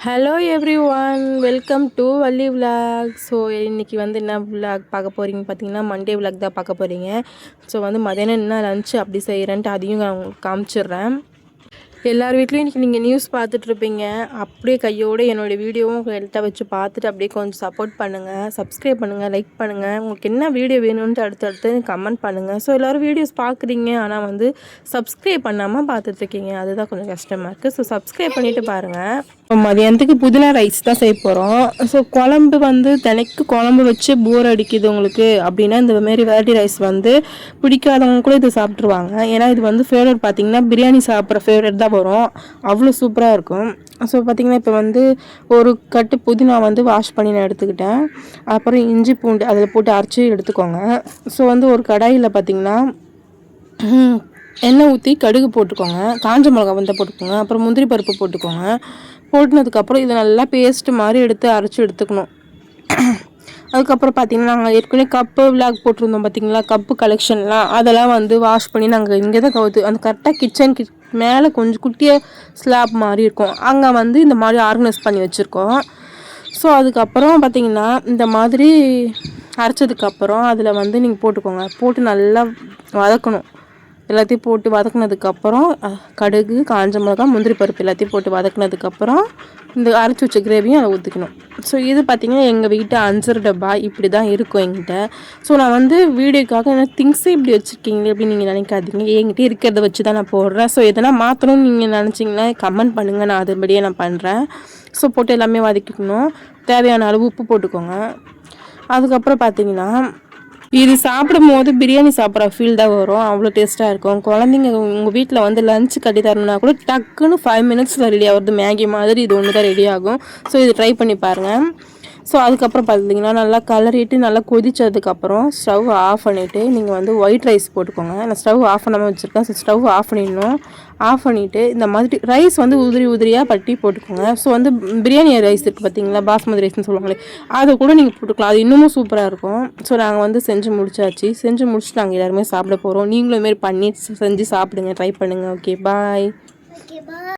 Hello every one, welcome to Valli vlog. So இன்றைக்கி வந்து என்ன விலாக் பார்க்க போகிறீங்க பார்த்தீங்கன்னா, மண்டே விலாக் தான் பார்க்க போகிறீங்க. ஸோ வந்து மதியானம் என்ன லன்ச்சு அப்படி செய்கிறேன்ட்டு அதையும் நான் உங்களுக்கு காமிச்சிடுறேன். எல்லார் வீட்லேயும் இன்றைக்கி நீங்கள் நியூஸ் பார்த்துட்ருப்பீங்க. அப்படியே கையோடு என்னோடய வீடியோவும் ஹெல்த்தாக வச்சு பார்த்துட்டு அப்படியே கொஞ்சம் சப்போர்ட் பண்ணுங்கள், சப்ஸ்கிரைப் பண்ணுங்கள், லைக் பண்ணுங்கள். உங்களுக்கு என்ன வீடியோ வேணும்ன்ட்டு அடுத்தடுத்து கமெண்ட் பண்ணுங்கள். ஸோ எல்லோரும் வீடியோஸ் பார்க்குறீங்க, ஆனால் வந்து சப்ஸ்கிரைப் பண்ணாமல் பார்த்துட்ருக்கீங்க. அதுதான் கொஞ்சம் கஷ்டமாக இருக்குது. ஸோ சப்ஸ்கிரைப் பண்ணிவிட்டு பாருங்கள். மதியானத்துக்கு புதினா ரைஸ் தான் செய்ய போகிறோம். ஸோ குழம்பு வந்து தினைக்கு குழம்பு வச்சு போர் அடிக்குது உங்களுக்கு அப்படின்னா, இந்தமாரி வெரைட்டி ரைஸ் வந்து பிடிக்காதவங்க கூட இது சாப்பிட்ருவாங்க. ஏன்னா இது வந்து ஃபேவரட் பார்த்திங்கன்னா, பிரியாணி சாப்பிட்ற ஃபேவரட் தான் வரும். அவ்வளோ சூப்பராக இருக்கும். ஸோ பார்த்திங்கன்னா, இப்போ வந்து ஒரு கட்டு புதினா வந்து வாஷ் பண்ணி நான் எடுத்துக்கிட்டேன். அப்புறம் இஞ்சி பூண்டு அதில் போட்டு அரைச்சி எடுத்துக்கோங்க. ஸோ வந்து ஒரு கடாயில் பார்த்திங்கன்னா எண்ணெய் ஊற்றி கடுகு போட்டுக்கோங்க, காஞ்ச மிளகா வந்து போட்டுக்கோங்க, அப்புறம் முந்திரி பருப்பு போட்டுக்கோங்க. போட்டுனதுக்கப்புறம் இதை நல்லா பேஸ்ட்டு மாதிரி எடுத்து அரைச்சி எடுத்துக்கணும். அதுக்கப்புறம் பார்த்திங்கன்னா, நாங்கள் ஏற்கனவே கப்பு விலாக் போட்டிருந்தோம் பார்த்திங்களா, கப்பு கலெக்ஷன்லாம் அதெல்லாம் வந்து வாஷ் பண்ணி நாங்கள் இங்கே தான் கவுத்து அந்த கரெக்டாக கிச்சன் மேலே கொஞ்சம் குட்டியாக ஸ்லாப் மாதிரி இருக்கும், அங்கே வந்து இந்த மாதிரி ஆர்கனைஸ் பண்ணி வச்சுருக்கோம். ஸோ அதுக்கப்புறம் பார்த்திங்கன்னா, இந்த மாதிரி அரைச்சதுக்கப்புறம் அதில் வந்து நீங்கள் போட்டுக்கோங்க. போட்டு நல்லா வதக்கணும். எல்லாத்தையும் போட்டு வதக்குனதுக்கப்புறம் கடுகு, காஞ்ச மிளகா, முந்திரி பருப்பு எல்லாத்தையும் போட்டு வதக்குனதுக்கப்புறம் இந்த அரைச்சி வச்ச கிரேவியும் அதை ஊற்றிக்கணும். ஸோ இது பார்த்திங்கன்னா, எங்கள் வீட்டு அஞ்சர் டப்பா இப்படி தான் இருக்கும் என்கிட்ட. ஸோ நான் வந்து வீடியோக்காக என்ன திங்ஸே இப்படி வச்சுருக்கீங்களே அப்படின்னு நீங்கள் நினைக்காதீங்க. என்கிட்ட இருக்கிறத வச்சு தான் நான் போடுறேன். ஸோ எதனா மாற்றணும்னு நீங்கள் நினச்சிங்கன்னா கமெண்ட் பண்ணுங்கள், நான் அதுபடியே நான் பண்ணுறேன். ஸோ போட்டு எல்லாமே வதக்கிக்கணும். தேவையான அளவு உப்பு போட்டுக்கோங்க. அதுக்கப்புறம் பார்த்திங்கன்னா, இது சாப்பிடும் போது பிரியாணி சாப்பிட்ற ஃபீல் தான் வரும். அவ்வளோ டேஸ்ட்டாக இருக்கும். குழந்தைங்க உங்கள் வீட்டில் வந்து லஞ்ச் கட்டி தரணுன்னா கூட டக்குன்னு 5 மினிட்ஸில் ரெடி ஆகுது. மேகி மாதிரி இது ஒன்று தான் ரெடி ஆகும். ஸோ இது ட்ரை பண்ணி பாருங்கள். ஸோ அதுக்கப்புறம் பார்த்திங்கன்னா, நல்லா கலரிட்டு நல்லா கொதித்ததுக்கப்புறம் ஸ்டவ் ஆஃப் பண்ணிவிட்டு நீங்கள் வந்து ஒயிட் ரைஸ் போட்டுக்கோங்க. நான் ஸ்டவ் ஆஃப் பண்ணாமல் வச்சுருக்கேன். ஸோ ஸ்டவ் ஆஃப் பண்ணிடணும். ஆஃப் பண்ணிவிட்டு இந்த மாதிரி ரைஸ் வந்து உதிரி உதிரியாக பட்டி போட்டுக்கோங்க. ஸோ வந்து பிரியாணி ரைஸ் இருக்குது பார்த்திங்களா, பாஸ்மதி ரைஸ்னு சொல்லுவாங்களே, அதை கூட நீங்கள் போட்டுக்கலாம். அது இன்னமும் சூப்பராக இருக்கும். ஸோ நாங்கள் வந்து செஞ்சு முடிச்சாச்சு. செஞ்சு முடிச்சுட்டு நாங்கள் எல்லாருமே சாப்பிட போகிறோம். நீங்களும் இதுமாரி பண்ணி செஞ்சு சாப்பிடுங்க, ட்ரை பண்ணுங்கள். ஓகே, பாய்.